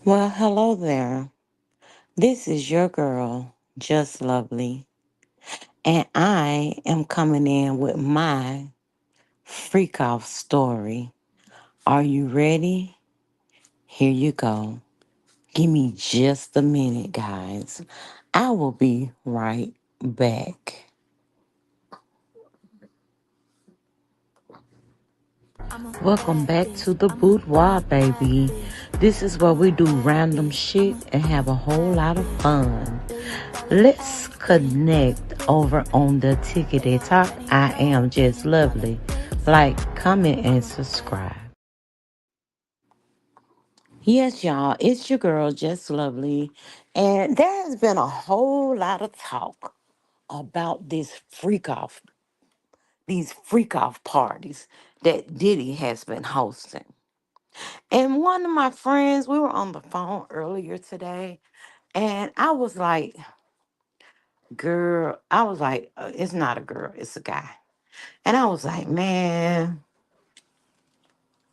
Well, hello there. This is your girl, Just Lovely, and I am coming in with my freak off story. Are you ready? Here you go. Give me just a minute, guys. I will be right back. Welcome back to the boudoir, baby. This is where we do random shit and have a whole lot of fun. Let's connect over on the Tickety Talk. I am just lovely. Like, comment, and subscribe. Yes, y'all, it's your girl, Just Lovely. And there has been a whole lot of talk about these freak off parties that Diddy has been hosting. And one of my friends, we were on the phone earlier today, and I was like, girl, it's not a girl, it's a guy. And I was like, man,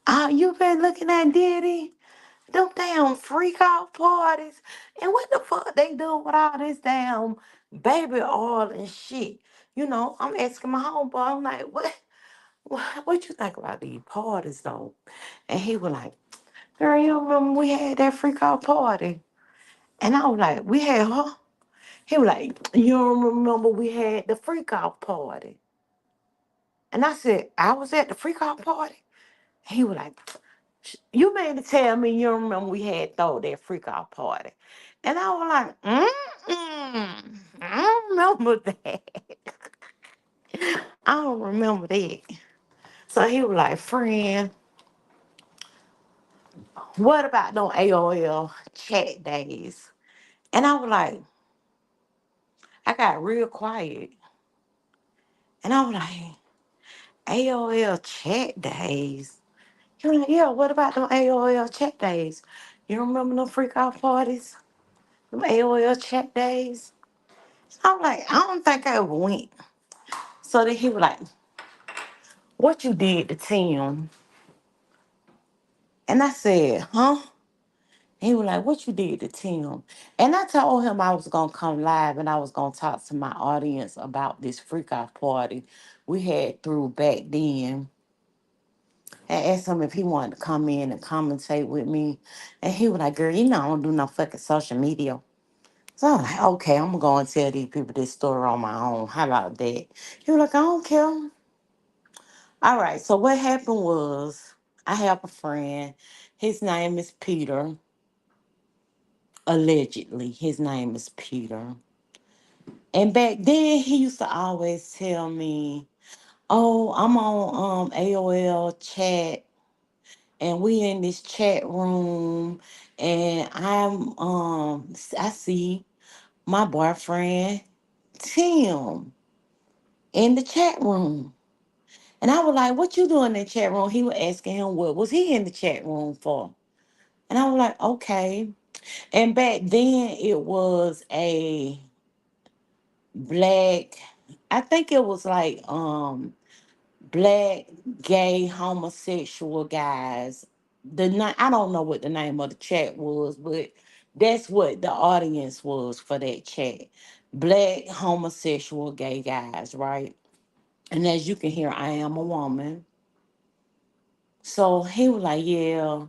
you been looking at Diddy? Them damn freak out parties. And what the fuck they do with all this damn baby oil and shit? I'm asking my homeboy, I'm like, what you think about these parties though? And he was like, girl, you remember we had that freak out party? And I was like, we had her? He was like, you don't remember we had the freak out party? And I said, I was at the freak out party? He was like, you mean to tell me you don't remember we had throw that freak out party? And I was like, I don't remember that. I don't remember that. So he was like, friend, what about them AOL chat days? And I was like, I got real quiet. And I was like, AOL chat days? He was like, yeah, what about them AOL chat days? You remember them freak out parties? Them AOL chat days? I'm like, I don't think I ever went. So then he was like, what you did to Tim? And I said, huh? He was like, what you did to Tim? And I told him I was going to come live and I was going to talk to my audience about this freak out party we had through back then. And asked him if he wanted to come in and commentate with me. And he was like, girl, I don't do no fucking social media. So I'm like, okay, I'm going to go and tell these people this story on my own. How about that? He was like, I don't care. All right, so what happened was I have a friend. His name is Peter. Allegedly, his name is Peter. And back then, he used to always tell me, "Oh, I'm on AOL chat, and we in this chat room, and I see my boyfriend Tim in the chat room." And I was like, what you doing in the chat room? He was asking him what was he in the chat room for. And I was like, okay. And back then it was a black, I think it was like black, gay, homosexual guys. I don't know what the name of the chat was, but that's what the audience was for that chat. Black, homosexual, gay guys, right? And as you can hear, I am a woman. So he was like, yeah,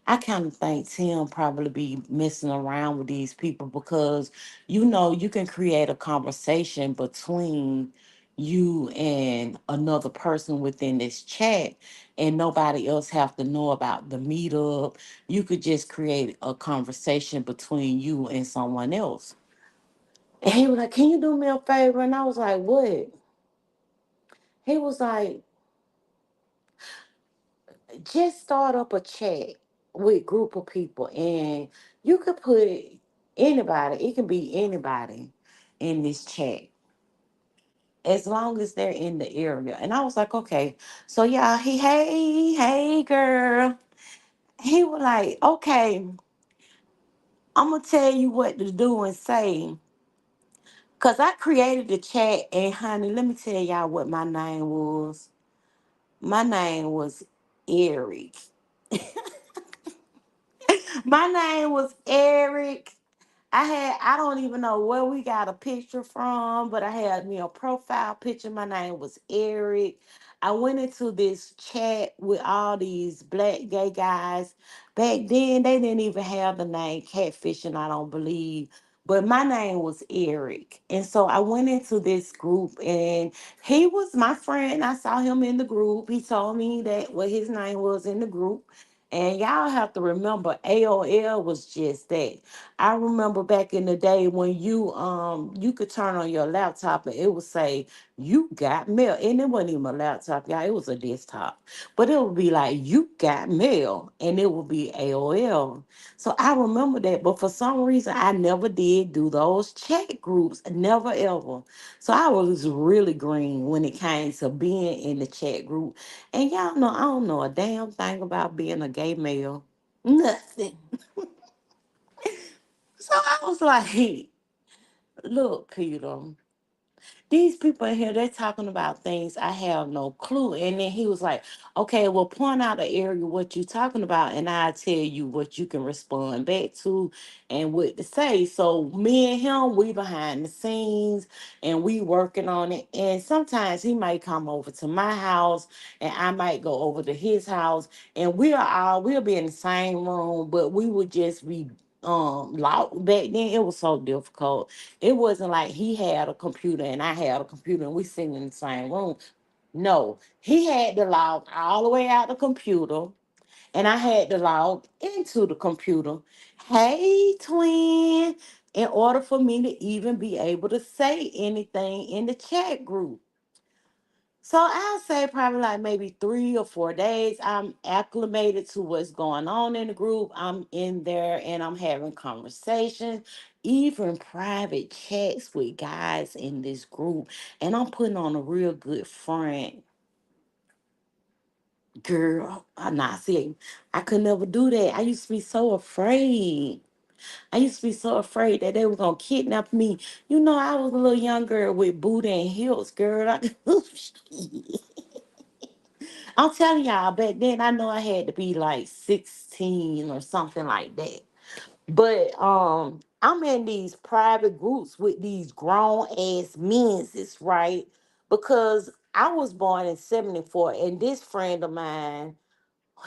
I kind of think Tim probably be messing around with these people because, you can create a conversation between you and another person within this chat and nobody else have to know about the meetup. You could just create a conversation between you and someone else. And he was like, can you do me a favor? And I was like, what? He was like, just start up a chat with group of people and you could put anybody, it can be anybody in this chat as long as they're in the area. And I was like, okay. So yeah, hey girl. He was like, okay, I'm gonna tell you what to do and say. Cause I created the chat and honey, let me tell y'all what my name was. My name was Eric. My name was Eric. I don't even know where we got a picture from, but I had me a profile picture. My name was Eric. I went into this chat with all these black gay guys. Back then, they didn't even have the name catfishing, I don't believe. But my name was Eric. And so I went into this group, and he was my friend. I saw him in the group. He told me that what his name was in the group. And y'all have to remember, AOL was just that. I remember back in the day when you could turn on your laptop and it would say you got mail. And it wasn't even a laptop, y'all, it was a desktop. But it would be like you got mail and it would be AOL. So I remember that. But for some reason I never did do those chat groups. Never ever. So I was really green when it came to being in the chat group. And y'all know I don't know a damn thing about being a gay male. Nothing. So I was like, look, Peter, these people in here, they're talking about things I have no clue. And then he was like, okay, well, point out an area what you're talking about, and I'll tell you what you can respond back to and what to say. So me and him, we behind the scenes and we working on it. And sometimes he might come over to my house and I might go over to his house, and we'll be in the same room, but we would just be locked. Back then it was so difficult. It wasn't like he had a computer and I had a computer and we sitting in the same room. No, he had to log all the way out the computer and I had to log into the computer. Hey, twin, in order for me to even be able to say anything in the chat group. So I'll say probably like maybe 3 or 4 days. I'm acclimated to what's going on in the group. I'm in there and I'm having conversations, even private chats with guys in this group. And I'm putting on a real good front. Girl, I'm not see. I could never do that. I used to be so afraid. I used to be so afraid that they were gonna kidnap me. You know, I was a little young girl with booty and heels, girl. I'm telling y'all, back then I know I had to be like 16 or something like that. But I'm in these private groups with these grown ass menses, right? Because I was born in 74 and this friend of mine,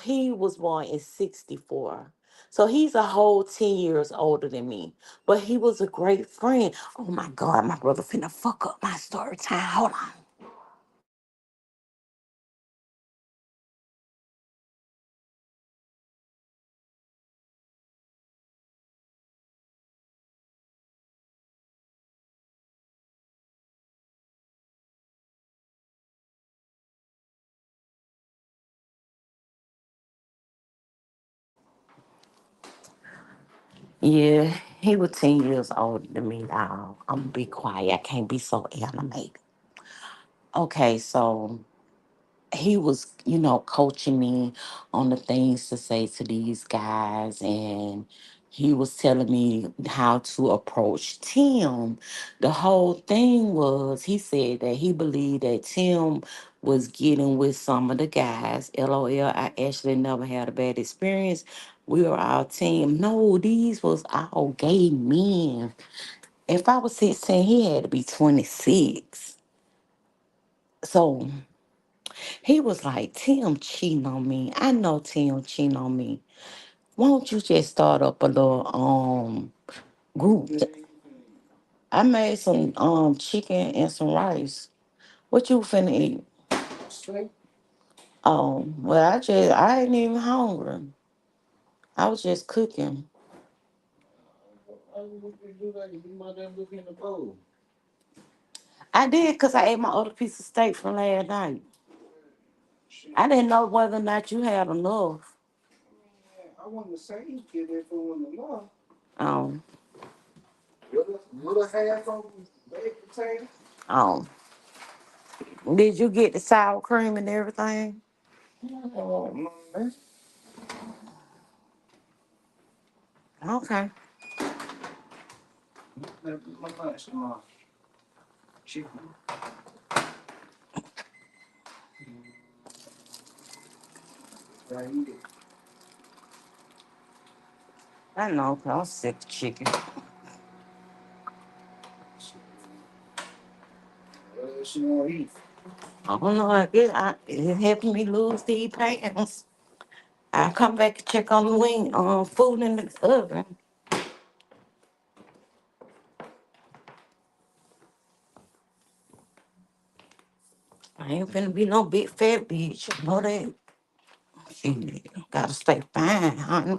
he was born in 64. So he's a whole 10 years older than me. But he was a great friend. Oh my God, my brother finna fuck up my story time. Hold on. Yeah, he was 10 years older than me now. I'm gonna be quiet. I can't be so animated. Okay, so he was, coaching me on the things to say to these guys, and he was telling me how to approach Tim. The whole thing was he said that he believed that Tim was getting with some of the guys. LOL, I actually never had a bad experience. We were our team. No, these was all gay men. If I was 16, he had to be 26. So he was like, Tim cheating on me. I know Tim cheating on me. Won't you just start up a little group? I made some chicken and some rice. What you finna eat? Oh, well I ain't even hungry. I was just cooking. I did because I ate my other piece of steak from last night. I didn't know whether or not you had enough. Um, um, did you get the sour cream and everything? Okay. I know, 'cause I'm sick of chicken. I don't know. It helping me lose these pounds. I come back and check on the wing, food in the oven. I ain't finna be no big fat bitch. You know that. Shit, gotta stay fine, honey.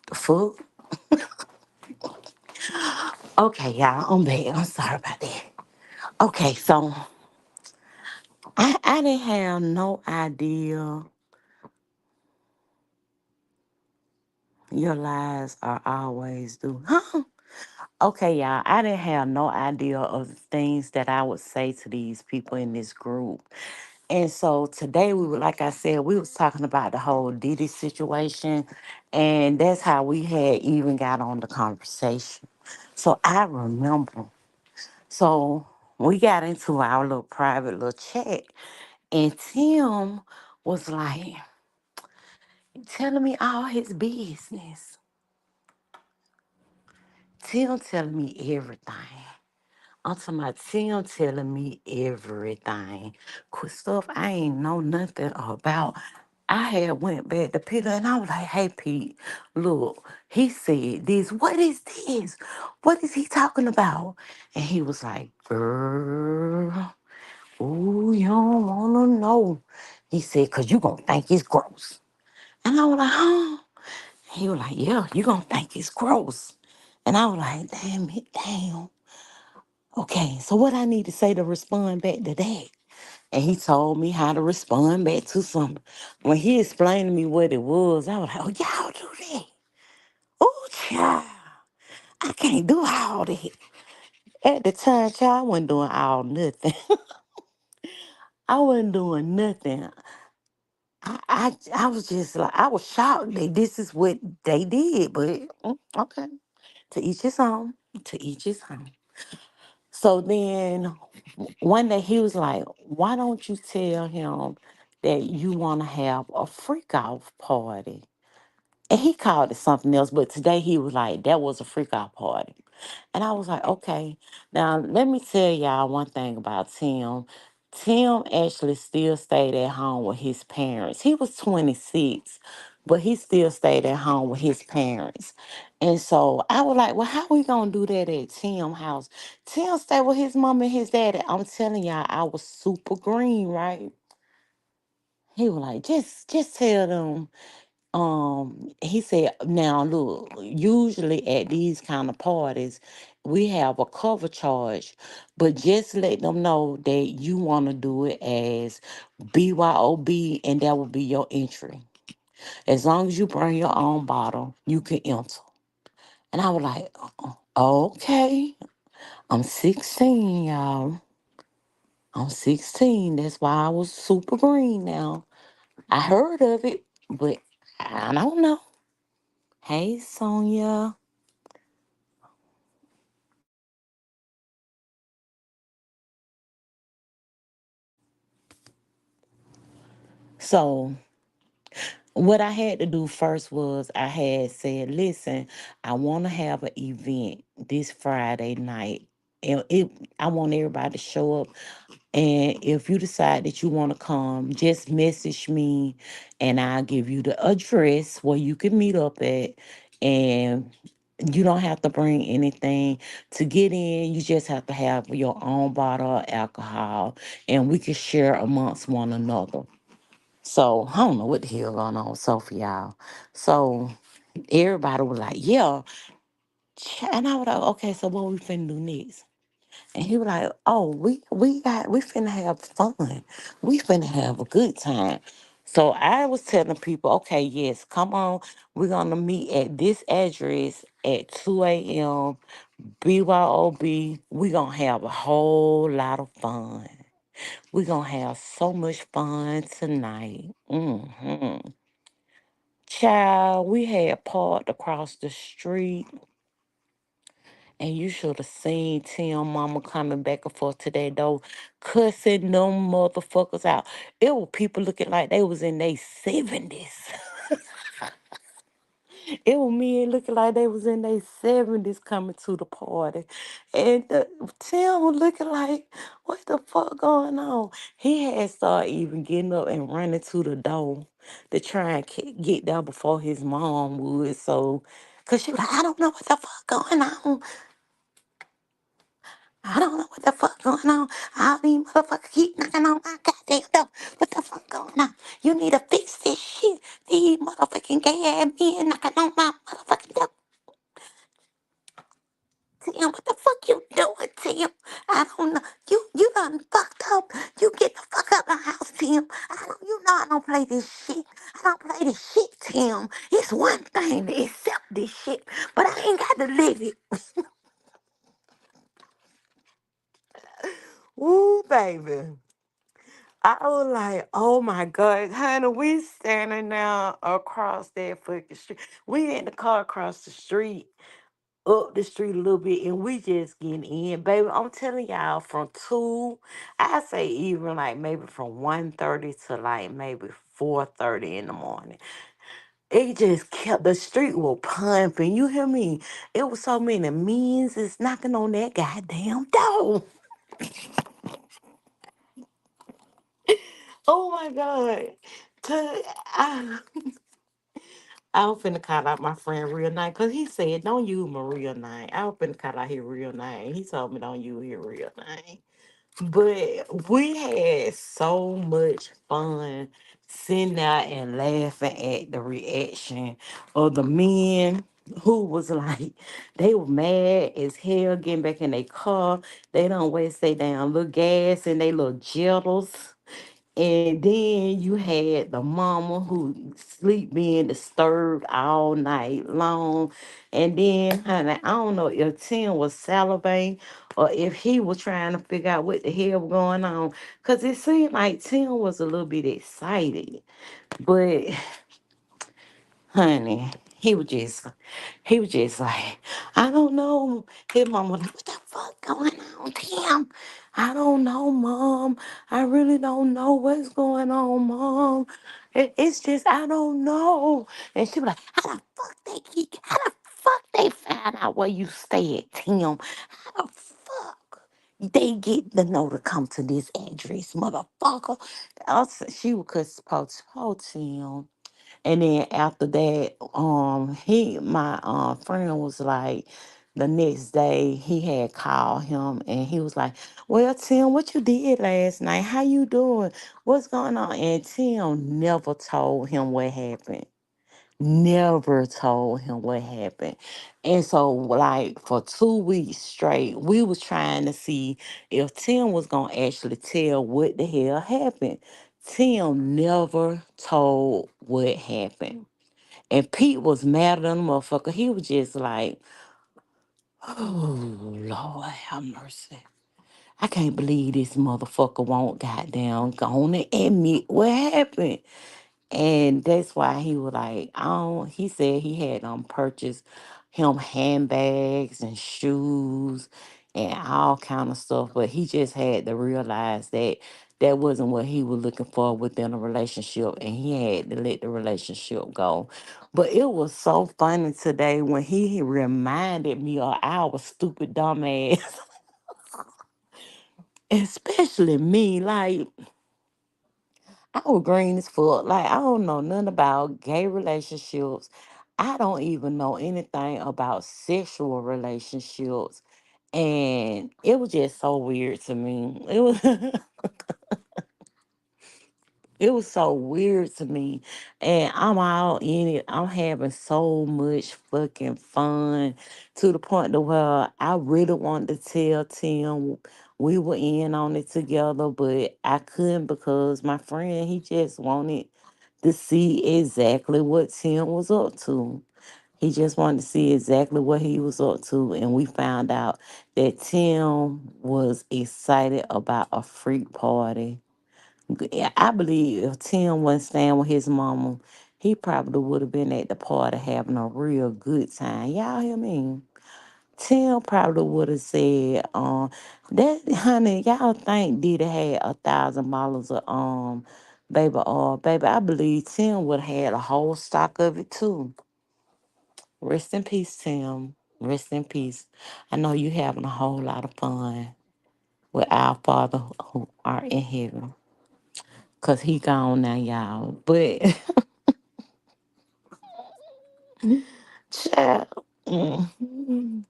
The food. Okay, y'all, I'm back. I'm sorry about that. Okay, so I didn't have no idea your lies are always due. Huh? Okay, y'all, I didn't have no idea of the things that I would say to these people in this group. And so today we were, like I said, we was talking about the whole Diddy situation, and that's how we had even got on the conversation. So I remember. So we got into our little private little chat, and Tim was like telling me all his business. Tim telling me everything. I'm talking about Tim telling me everything. Quit stuff I ain't know nothing about. I had went back to Peter and I was like, hey Pete, look, he said this. What is this? What is he talking about? And he was like, girl, oh, you don't wanna know. He said, cause you gonna think it's gross. And I was like, huh? He was like, yeah, you gonna think it's gross. And I was like, damn it, damn. Okay, so what I need to say to respond back to that? And he told me how to respond back to something. When he explained to me what it was, I was like, oh, y'all do that. Oh, child, I can't do all that. At the time, child, I wasn't doing all nothing. I wasn't doing nothing. I was just like, I was shocked that this is what they did, but okay. To each his own. To each his own. So then one day he was like, why don't you tell him that you want to have a freak off party? And he called it something else, but today he was like, that was a freak out party. And I was like, okay. Now, let me tell y'all one thing about Tim. Tim actually still stayed at home with his parents. He was 26, but he still stayed at home with his parents. And so I was like, well, how we going to do that at Tim's house? Tim stayed with his mom and his daddy. I'm telling y'all, I was super green, right? He was like, just tell them he said, now look, usually at these kind of parties, we have a cover charge, but just let them know that you want to do it as BYOB and that will be your entry. As long as you bring your own bottle, you can enter. And I was like, okay, I'm 16, y'all. I'm 16. That's why I was super green now. I heard of it, but I don't know. Hey, Sonia. So what I had to do first was I had said, listen, I want to have an event this Friday night. And I want everybody to show up. And if you decide that you want to come, just message me and I'll give you the address where you can meet up at. And you don't have to bring anything to get in. You just have to have your own bottle of alcohol and we can share amongst one another. So I don't know what the hell going on with Sophie, y'all. So everybody was like, yeah. And I was like, okay, so what we finna do next? And he was like, oh, we finna have fun. We finna have a good time. So I was telling people, okay, yes, come on. We're gonna meet at this address at 2 a.m. BYOB. We're gonna have a whole lot of fun. We're gonna have so much fun tonight. Child, we had parked across the street, and you should have seen Tim mama coming back and forth to that door, cussing them motherfuckers out. It was people looking like they was in their 70s. It was men looking like they was in their 70s coming to the party. And Tim was looking like, what the fuck going on? He had started even getting up and running to the door to try and get there before his mom would. So, because she was like, I don't know what the fuck going on. I don't know what the fuck going on. All these motherfuckers keep knocking on my goddamn door. What the fuck going on? You need to fix this shit. These motherfucking gay ass men knocking on my motherfucking door. Tim, what the fuck you doing, Tim? I don't know. You done fucked up. You get the fuck out of the house, Tim. You know I don't play this shit. I don't play this shit, Tim. It's one thing to accept this shit, but I ain't got to live it. Ooh, baby. I was like, oh my God, honey, we standing now across that fucking street. We in the car across the street, up the street a little bit, and we just getting in. Baby, I'm telling y'all, from 2, I say even like maybe from 1:30 to like maybe 4:30 in the morning. It just kept, the street was pumping. You hear me? It was so many means is knocking on that goddamn door. Oh my God. I, I was finna call out my friend real name because he said, don't use my real name. I was finna call out his real name. He told me don't use his real name. But we had so much fun sitting there and laughing at the reaction of the men who was like, they were mad as hell getting back in their car. They don't waste their damn little gas and they little jittles. And then you had the mama who sleep being disturbed all night long. And then, honey, I don't know if Tim was salivating or if he was trying to figure out what the hell was going on. Because it seemed like Tim was a little bit excited. But honey, he was just like, I don't know. His mom was like, what the fuck going on, Tim? I don't know, Mom. I really don't know what's going on, Mom. It's just I don't know. And she was like, how the fuck they found out where you stay at, Tim? How the fuck they get the know to come to this address, motherfucker? She was cuss po Tim. And then after that, my friend was like, the next day he had called him and he was like, well, Tim, what you did last night? How you doing? What's going on? And Tim never told him what happened. Never told him what happened. And so like for 2 weeks straight, we was trying to see if Tim was gonna actually tell what the hell happened. Tim never told what happened. And Pete was mad at the motherfucker. He was just like, oh Lord have mercy. I can't believe this motherfucker won't goddamn go on and admit what happened. And that's why he was like, I don't, he said he had purchased him handbags and shoes and all kind of stuff, but he just had to realize that that wasn't what he was looking for within a relationship and he had to let the relationship go. But it was so funny today when he reminded me of our stupid dumb ass, especially me, like I was green as fuck. Like, I don't know nothing about gay relationships. I don't even know anything about sexual relationships. And it was just so weird to me. It was it was so weird to me. And I'm all in it. I'm having so much fucking fun to the point to where I really wanted to tell Tim we were in on it together, but I couldn't because my friend, he just wanted to see exactly what Tim was up to. He just wanted to see exactly what he was up to. And we found out that Tim was excited about a freak party. Yeah, I believe if Tim wasn't staying with his mama, he probably would have been at the party having a real good time. Y'all hear me? Tim probably would have said, that honey, y'all think Diddy had $1,000 of baby oil. Baby, I believe Tim would have had a whole stock of it too. Rest in peace, Tim. Rest in peace. I know you having a whole lot of fun with our Father who art in heaven. Cause he gone now, y'all. But child, mm.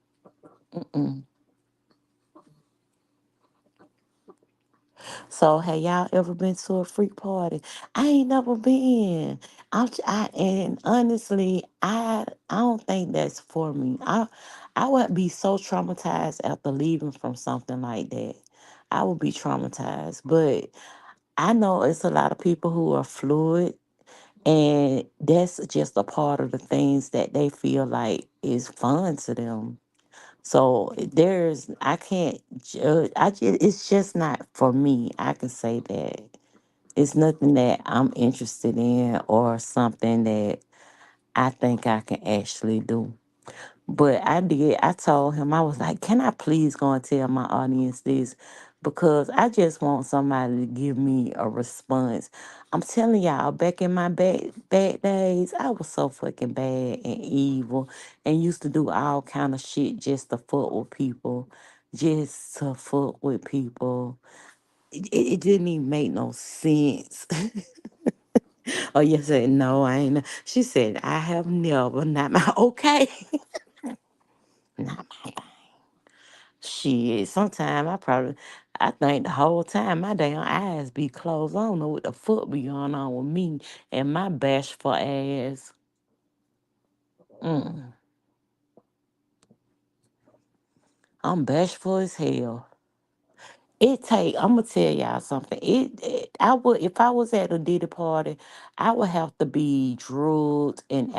So have y'all ever been to a freak party? I ain't never been. And honestly, I don't think that's for me. I would be so traumatized after leaving from something like that. I would be traumatized. But I know it's a lot of people who are fluid, and that's just a part of the things that they feel like is fun to them. So I can't judge. It's just not for me. I can say that it's nothing that I'm interested in or something that I think I can actually do. But I did. I told him, I was like, can I please go and tell my audience this? Because I just want somebody to give me a response. I'm telling y'all, back in my bad days, I was so fucking bad and evil and used to do all kind of shit just to fuck with people. Just to fuck with people. It didn't even make no sense. Oh, you said, no, I ain't. She said, I have never, not my, okay. Not Shit, sometimes I think the whole time my damn eyes be closed. I don't know what the fuck be going on with me and my bashful ass. Mm, I'm bashful as hell. I'm gonna tell y'all something. I would, if I was at a Diddy party, I would have to be drugged and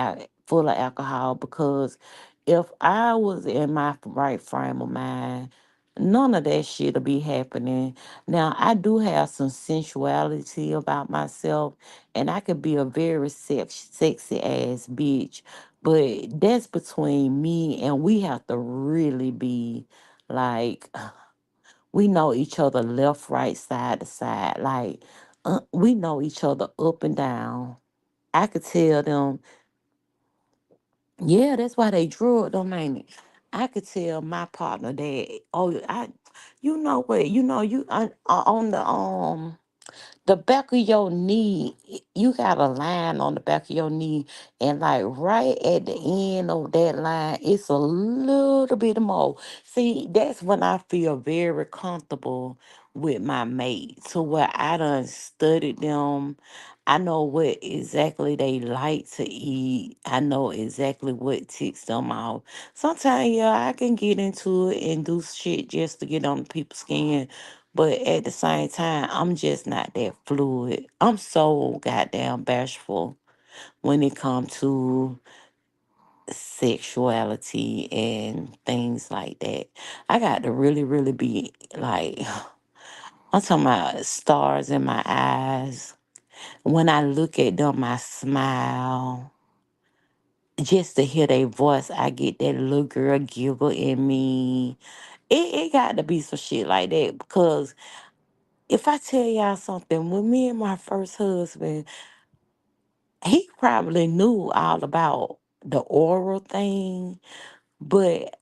full of alcohol, because if I was in my right frame of mind, none of that shit'll be happening. Now, I do have some sensuality about myself, and I could be a very sexy ass bitch, but that's between me, and we have to really be like, we know each other left, right, side to side. Like, we know each other up and down. I could tell them, yeah, that's why they drew them, ain't it? I could tell my partner that, oh, you know what, you on the back of your knee, you got a line on the back of your knee, and like right at the end of that line, it's a little bit more. See, that's when I feel very comfortable with my mate, to where I done studied them. I know what exactly they like to eat. I know exactly what ticks them off. Sometimes, yeah, I can get into it and do shit just to get on people's skin, but at the same time, I'm just not that fluid. I'm so goddamn bashful when it comes to sexuality and things like that. I got to really, really be like, I'm talking about stars in my eyes. When I look at them, I smile. Just to hear their voice, I get that little girl giggle in me. It got to be some shit like that, because if I tell y'all something, when me and my first husband, he probably knew all about the oral thing, but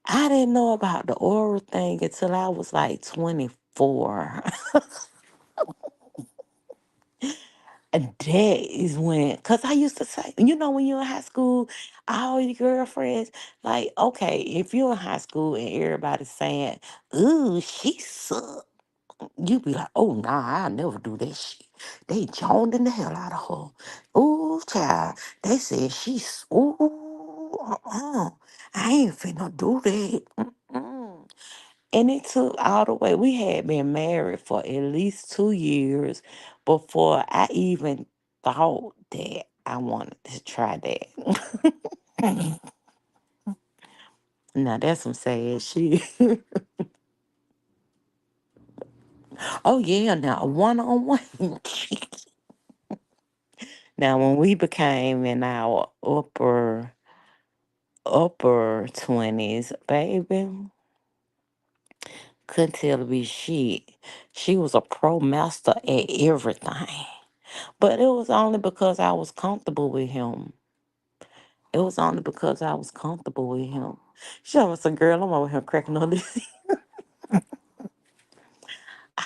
I didn't know about the oral thing until I was like 24. And that is when, because I used to say, when you're in high school, all your girlfriends, like, okay, if you're in high school and everybody's saying, ooh, she suck, you be like, oh, nah, I'll never do that shit. They joning the hell out of her. Ooh, child. They said she's, ooh, I ain't finna do that. Mm-mm. And it took all the way. We had been married for at least 2 years before I even thought that I wanted to try that. Now, that's some sad shit. Oh, yeah, now, one on one. Now, when we became in our upper 20s, baby, couldn't tell me shit. She was a pro master at everything. But it was only because I was comfortable with him. It was only because I was comfortable with him. She was a girl. I'm over here cracking up.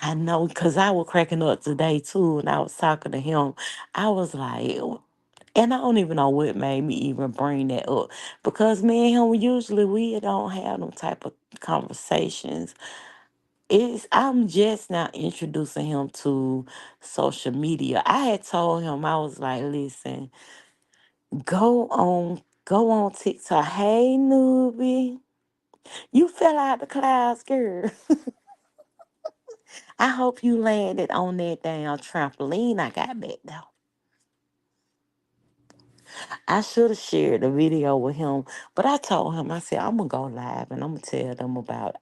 I know, because I was cracking up today too, and I was talking to him. I was like, and I don't even know what made me even bring that up, because me and him usually we don't have them type of conversations. I'm just now introducing him to social media. I had told him I was like, listen, go on TikTok. Hey, newbie, you fell out the clouds, girl. I hope you landed on that damn trampoline I got back there. I should have shared the video with him, but I told him, I said, I'm going to go live and I'm going to tell them about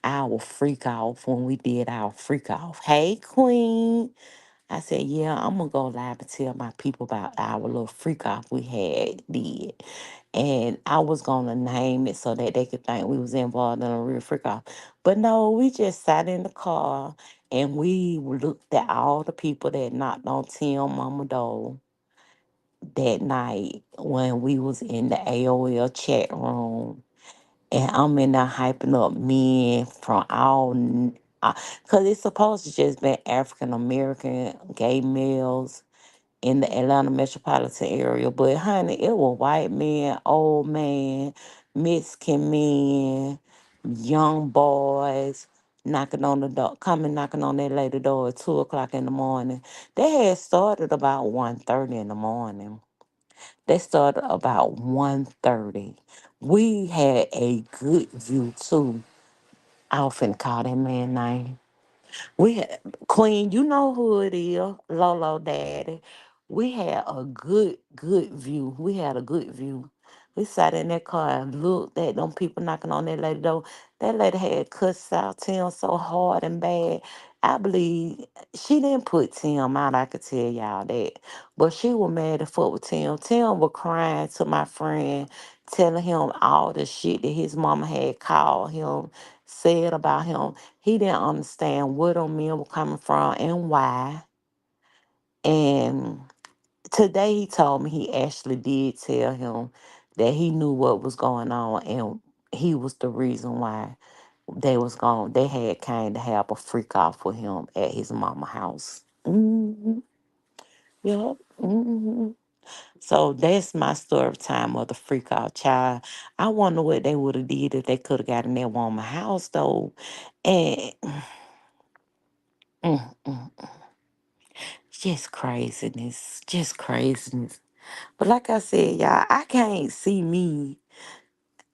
our freak off when we did our freak off. Hey, Queen. I said, yeah, I'm going to go live and tell my people about our little freak off we had did. And I was going to name it so that they could think we was involved in a real freak off. But no, we just sat in the car and we looked at all the people that knocked on Tim Mama door that night when we was in the AOL chat room. And I'm in there hyping up men from because it's supposed to just be African American gay males in the Atlanta metropolitan area. But honey, it was white men, old man, Mexican men, young boys knocking on the door, coming knocking on that lady door at 2 o'clock in the morning. They had started about 1:30 in the morning. They started about 1:30. We had a good view too. I often call that man name. We had Queen, you know who it is, Lolo Daddy. We had a good view. We had a good view. We sat in that car and looked at them people knocking on that lady door. That lady had cussed out Tim so hard and bad. I believe she didn't put Tim out, I could tell y'all that. But she was mad as fuck with Tim. Tim was crying to my friend, telling him all the shit that his mama had called him, said about him. He didn't understand where them men were coming from and why. And today he told me he actually did tell him that he knew what was going on and he was the reason why they had kind of have a freak off with him at his mama house. Yep. So that's my story time of the freak out child. I wonder what they would have did if they could have got in that woman's house though. And mm, mm, just craziness. Just craziness. But like I said, y'all, I can't see me.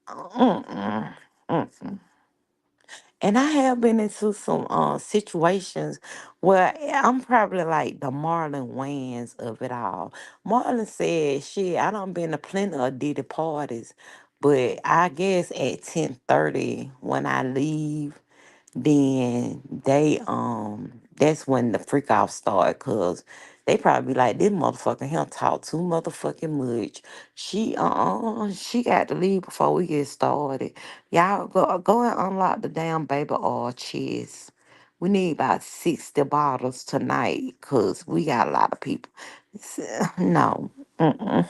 Mm-mm, mm-mm. And I have been into some situations where I'm probably like the Marlon Wayans of it all. Marlon said, shit, I done been to plenty of Diddy parties, but I guess at 10:30 when I leave, then that's when the freak off start, cause they probably be like, this motherfucker him talk too motherfucking much. She got to leave before we get started. Y'all go and unlock the damn baby oil chest. We need about 60 bottles tonight, cause we got a lot of people. No. Mm-mm.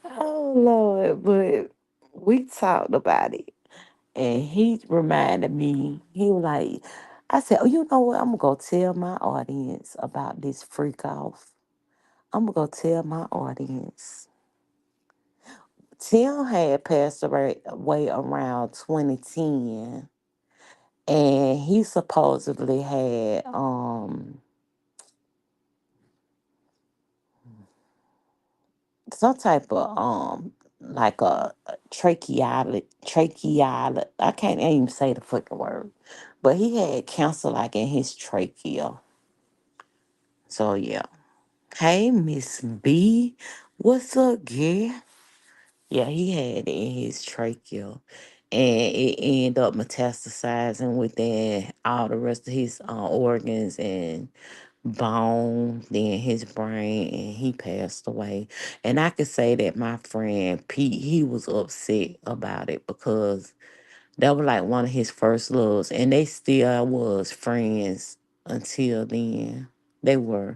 Oh Lord, but we talked about it. And he reminded me, he was like, I said, oh, you know what? I'm going to go tell my audience about this freak off. I'm going to go tell my audience. Tim had passed away around 2010. And he supposedly had some type of like a tracheotomy. I can't even say the fucking word. But he had cancer like in his trachea. So yeah. Hey, Miss B. What's up, girl? Yeah, he had it in his trachea. And it ended up metastasizing within all the rest of his organs and bone, then his brain, and he passed away. And I could say that my friend Pete, he was upset about it because that was like one of his first loves. And they still was friends until then. They were.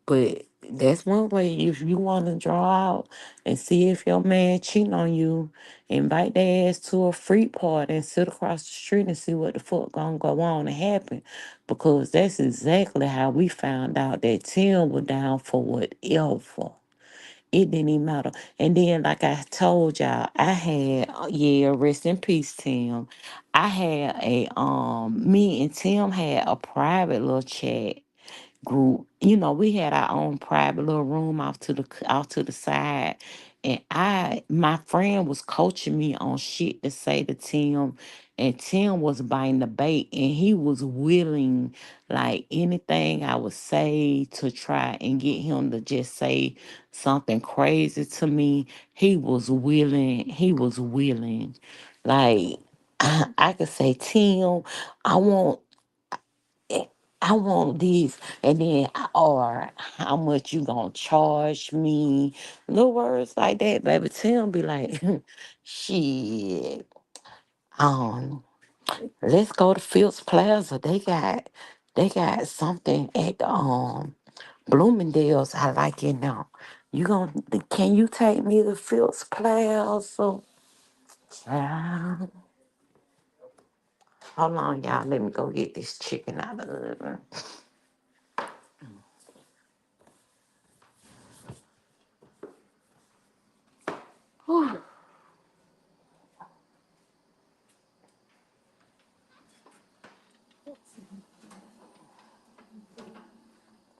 But that's one way. If you want to draw out and see if your man cheating on you, invite their ass to a free party and sit across the street and see what the fuck gonna go on and happen. Because that's exactly how we found out that Tim was down for whatever. It didn't even matter. And then, like I told y'all, I had yeah, rest in peace, Tim. I had me and Tim had a private little chat group. We had our own private little room off to the side. And my friend was coaching me on shit to say to Tim, and Tim was biting the bait, and he was willing, like anything I would say to try and get him to just say something crazy to me. He was willing. He was willing. Like I could say, Tim, I want eh, I want this, and then or how much you gonna charge me? Little words like that, baby. Tim be like, shit. Um, let's go to Fields Plaza. They got something at Bloomingdale's. I like it now. You gonna can you take me to Fields Plaza? Child. Hold on, y'all. Let me go get this chicken out of the oven. Whew.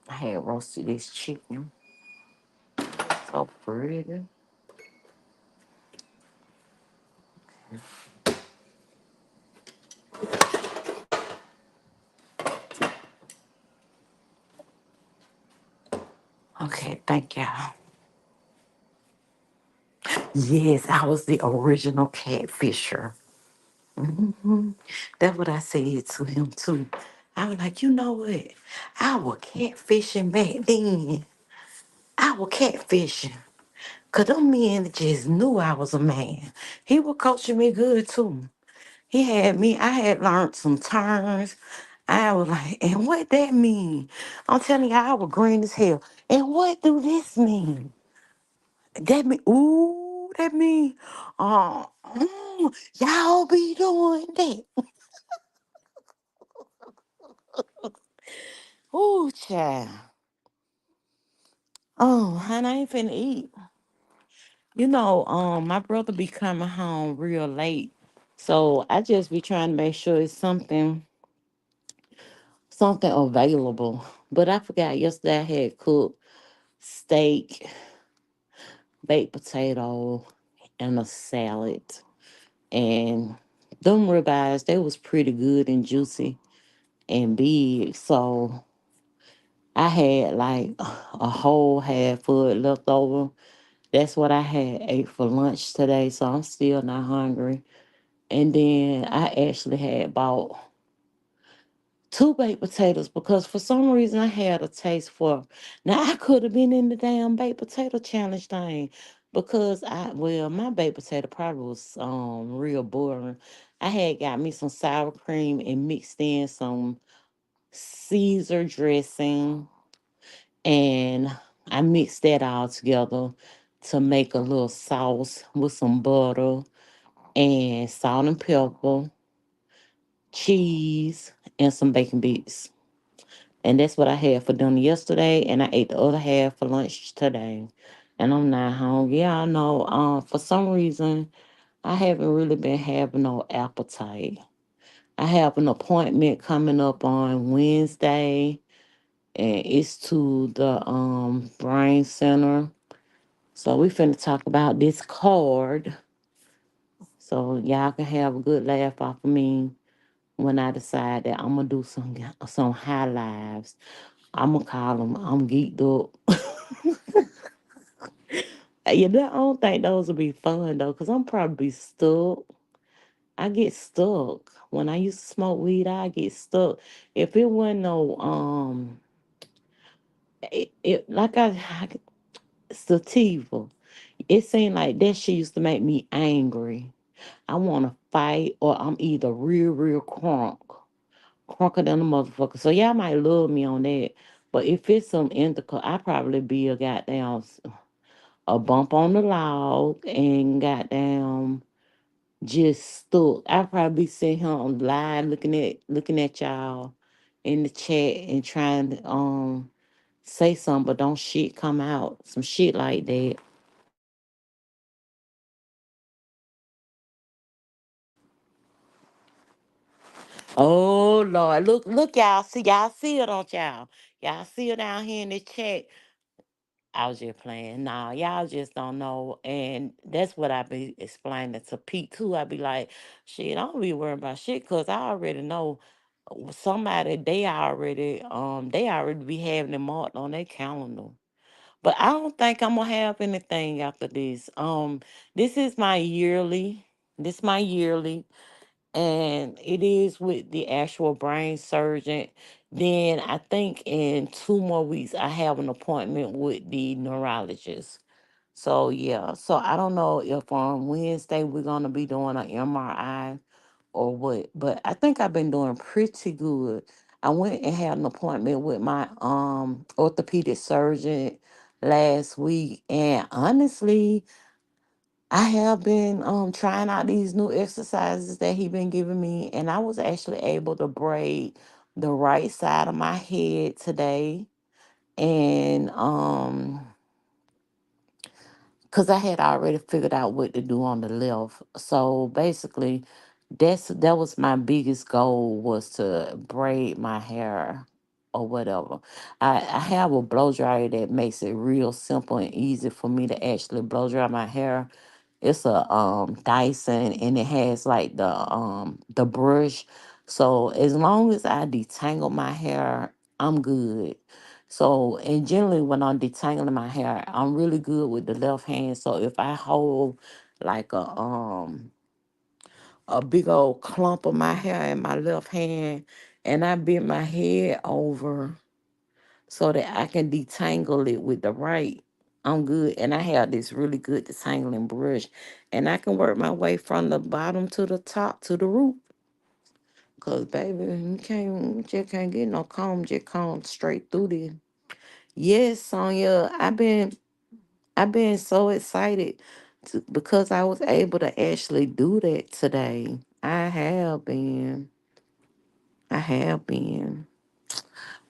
I had roasted this chicken. So pretty. Okay, thank y'all. Yes, I was the original catfisher. hmm That's what I said to him too. I was like, you know what? I was catfishing back then. I was catfishing. Cause them men just knew I was a man. He was coaching me good too. I had learned some terms. I was like, and what that mean? I'm telling you, I was green as hell. And what do this mean? That mean, y'all be doing that. Ooh, child. Oh, and I ain't finna eat. My brother be coming home real late. So I just be trying to make sure it's something available. But I forgot yesterday I had cooked steak, baked potato, and a salad. And them ribeyes, they was pretty good and juicy and big. So I had like a whole half full left over. That's what I had ate for lunch today. So I'm still not hungry. And then I actually had bought two baked potatoes because for some reason I had a taste for. Now I could have been in the damn baked potato challenge thing because my baked potato probably was real boring. I had got me some sour cream and mixed in some Caesar dressing, and I mixed that all together to make a little sauce with some butter and salt and pepper, cheese, and some bacon bits. And that's what I had for dinner yesterday, and I ate the other half for lunch today. And I'm not hungry. Y'all know, for some reason, I haven't really been having no appetite. I have an appointment coming up on Wednesday, and it's to the brain center. So we finna talk about this card, so y'all can have a good laugh off of me when I decide that I'm gonna do some high lives. I'm gonna call them. I'm geeked up. I don't think those would be fun though, cause I'm probably stuck. I get stuck when I used to smoke weed. I get stuck. If it wasn't no it like sativa, it seemed like that shit used to make me angry. I want to fight, or I'm either real crunk, crunker than a motherfucker. So y'all might love me on that, But if it's some indica, I probably be a bump on the log and goddamn just stuck. I probably be sitting here on live looking at y'all in the chat and trying to say something, but don't shit come out. Some shit like that. Oh Lord, look, y'all see it, don't y'all? Y'all see it down here in the chat. I was just playing. Nah, y'all just don't know. And that's what I be explaining to Pete too. I be like, shit, I don't be worried about shit because I already know somebody they already be having it marked on their calendar. But I don't think I'm gonna have anything after this. This is my yearly. This my yearly and it is with the actual brain surgeon. Then I think in 2 more weeks I have an appointment with the neurologist. So yeah, so I don't know if on Wednesday we're gonna be doing an MRI or what, but I think I've been doing pretty good. I went and had an appointment with my orthopedic surgeon last week, and honestly, I have been trying out these new exercises that he been giving me, and I was actually able to braid the right side of my head today. And because I had already figured out what to do on the left. So basically, that was my biggest goal, was to braid my hair or whatever. I have a blow dryer that makes it real simple and easy for me to actually blow dry my hair. It's a Dyson, and it has like the brush. So as long as I detangle my hair, I'm good. So, and generally when I'm detangling my hair, I'm really good with the left hand. So if I hold like a big old clump of my hair in my left hand and I bend my head over so that I can detangle it with the right, I'm good. And I have this really good detangling brush, and I can work my way from the bottom to the top to the root. Cause baby, you just can't get no comb, just comb straight through this. Yes, Sonya, I've been so excited because I was able to actually do that today. I have been.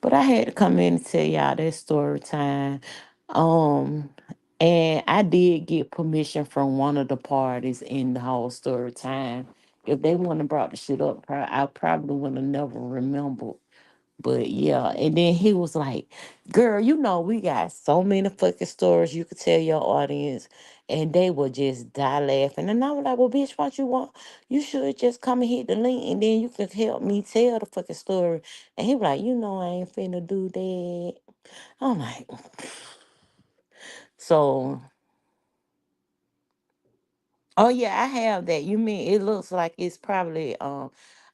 But I had to come in and tell y'all that story time. Um, and I did get permission from one of the parties in the whole story time. If they wouldn't have brought the shit up, I probably would have never remembered. But yeah, and then he was like, "Girl, we got so many fucking stories you could tell your audience," and they would just die laughing. And I was like, "Well, bitch, what you want? You should just come and hit the link, and then you can help me tell the fucking story." And he was like, I ain't finna do that." I'm like, so, oh yeah, I have that. You mean it looks like it's probably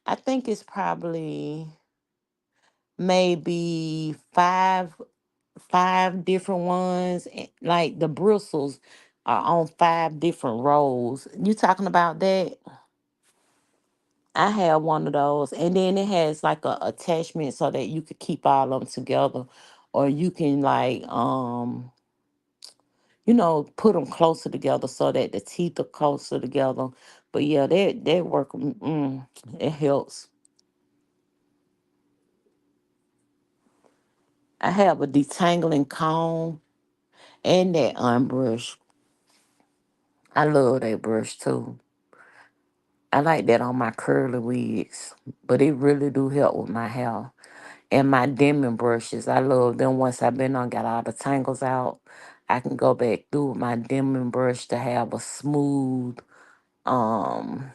I think it's probably maybe five different ones. Like the bristles are on 5 different rows. You talking about that? I have one of those, and then it has like a attachment so that you could keep all of them together, or you can like put them closer together so that the teeth are closer together. But yeah, that work. It helps. I have a detangling comb and that unbrush. I love that brush too. I like that on my curly wigs, but it really do help with my hair. And my dimming brushes, I love them. Once I've been on, got all the tangles out, I can go back through with my dimming brush to have a smooth. Um,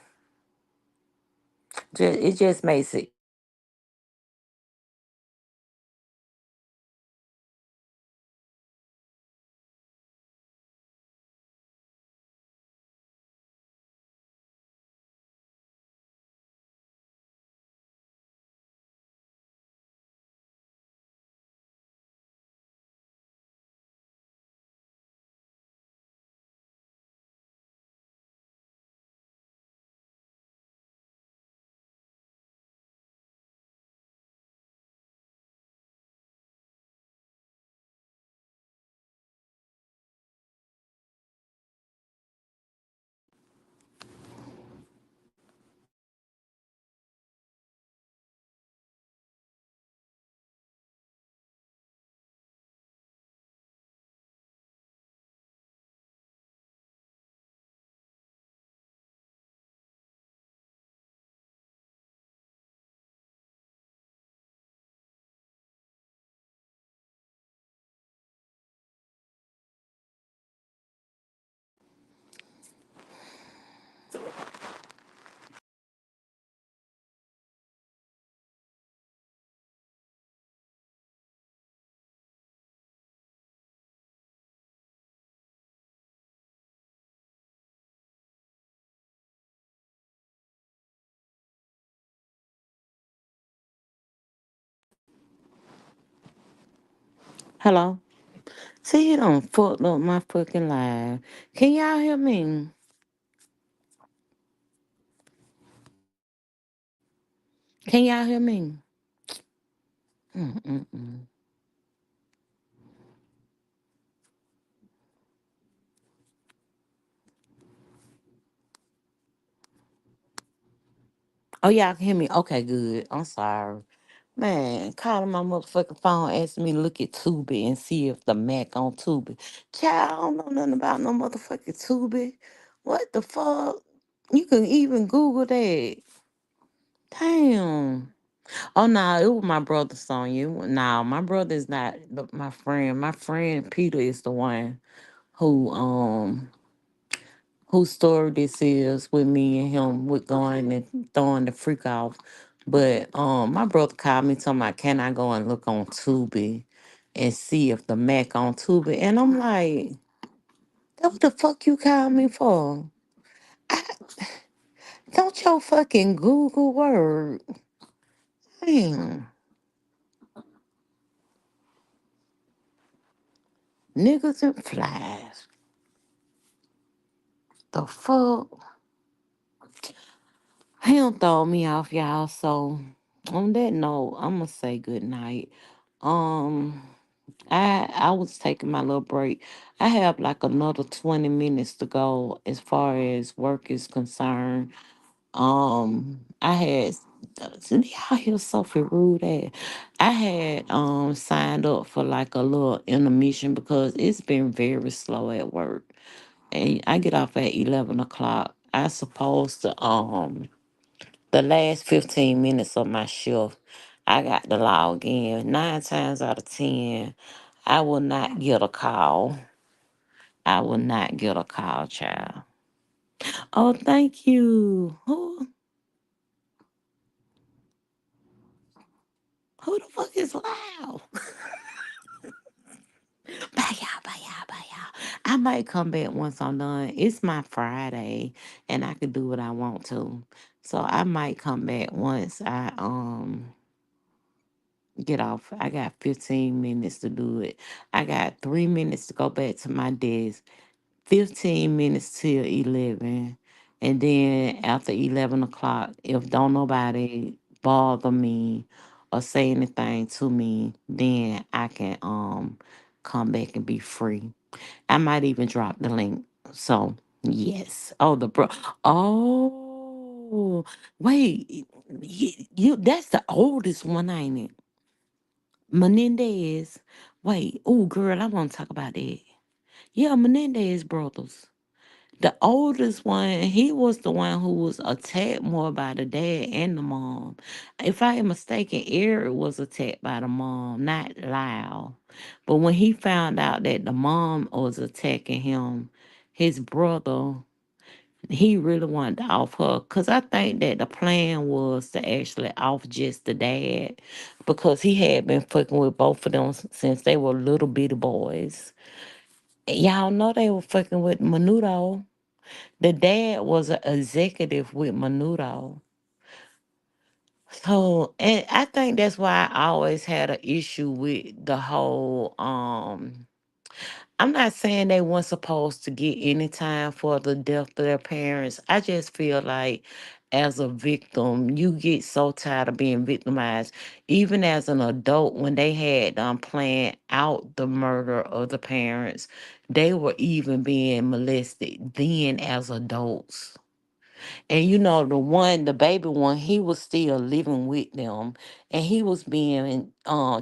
it just makes it Hello? See, you don't fucked up my fucking live. Can y'all hear me? Can y'all hear me? Mm-mm-mm. Oh, y'all can hear me? Okay, good. I'm sorry. Man, calling my motherfucking phone asking me to look at Tubi and see if the Mac on Tubi. Child, I don't know nothing about no motherfucking Tubi. What the fuck? You can even Google that. Damn. Oh no, it was my brother's song. You no, my brother is not my friend. My friend Peter is the one who whose story this is with me and him with going and throwing the freak off. But my brother called me talking about can I go and look on Tubi and see if the Mac on Tubi, and I'm like, that what the fuck you called me for? I, don't your fucking Google word. Damn. Niggas and flies. The fuck? He don't throw me off, y'all. So on that note, I'ma say good night. Um I was taking my little break. I have like another 20 minutes to go as far as work is concerned. I had y'all hear Sophie Rude at? I had signed up for like a little intermission because it's been very slow at work. And I get off at 11 o'clock. I supposed to the last 15 minutes of my shift, I got to log in. 9 times out of 10, I will not get a call. I will not get a call, child. Oh, thank you. Who the fuck is loud? Bye, y'all, bye, y'all, bye, y'all. I might come back once I'm done. It's my Friday, and I can do what I want to. So I might come back once I get off. I got 15 minutes to do it. I got 3 minutes to go back to my desk, 15 minutes till 11. And then after 11 o'clock, if don't nobody bother me or say anything to me, then I can come back and be free. I might even drop the link. So yes. Oh, the bro. Oh, wait. You that's the oldest one, ain't it? Menendez. Wait, oh girl, I want to talk about that. Yeah, Menendez brothers. The oldest one, he was the one who was attacked more by the dad and the mom. If I am mistaken, Eric was attacked by the mom, not Lyle. But when he found out that the mom was attacking him, his brother, he really wanted to off her. Cause I think that the plan was to actually off just the dad, because he had been fucking with both of them since they were little bitty boys. Y'all know they were fucking with Menudo. The dad was an executive with Menudo. So, and I think that's why I always had an issue with the whole I'm not saying they weren't supposed to get any time for the death of their parents. I just feel like as a victim, you get so tired of being victimized. Even as an adult, when they had planned out the murder of the parents, they were even being molested then as adults. And the one, the baby one, he was still living with them, and he was being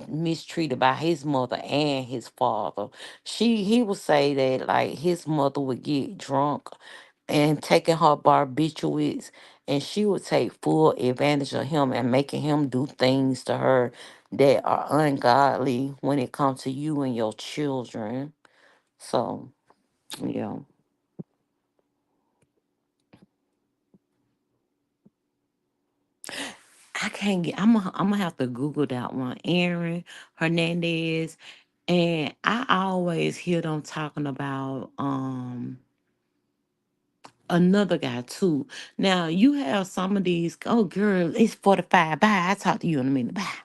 mistreated by his mother and his father. He would say that like his mother would get drunk and taking her barbiturates, and she would take full advantage of him and making him do things to her that are ungodly when it comes to you and your children. So yeah. I can't get. I'm gonna have to Google that one. Aaron Hernandez, and I always hear them talking about another guy too. Now you have some of these. Oh girl, it's 45. Bye. I talk to you in a minute. Bye.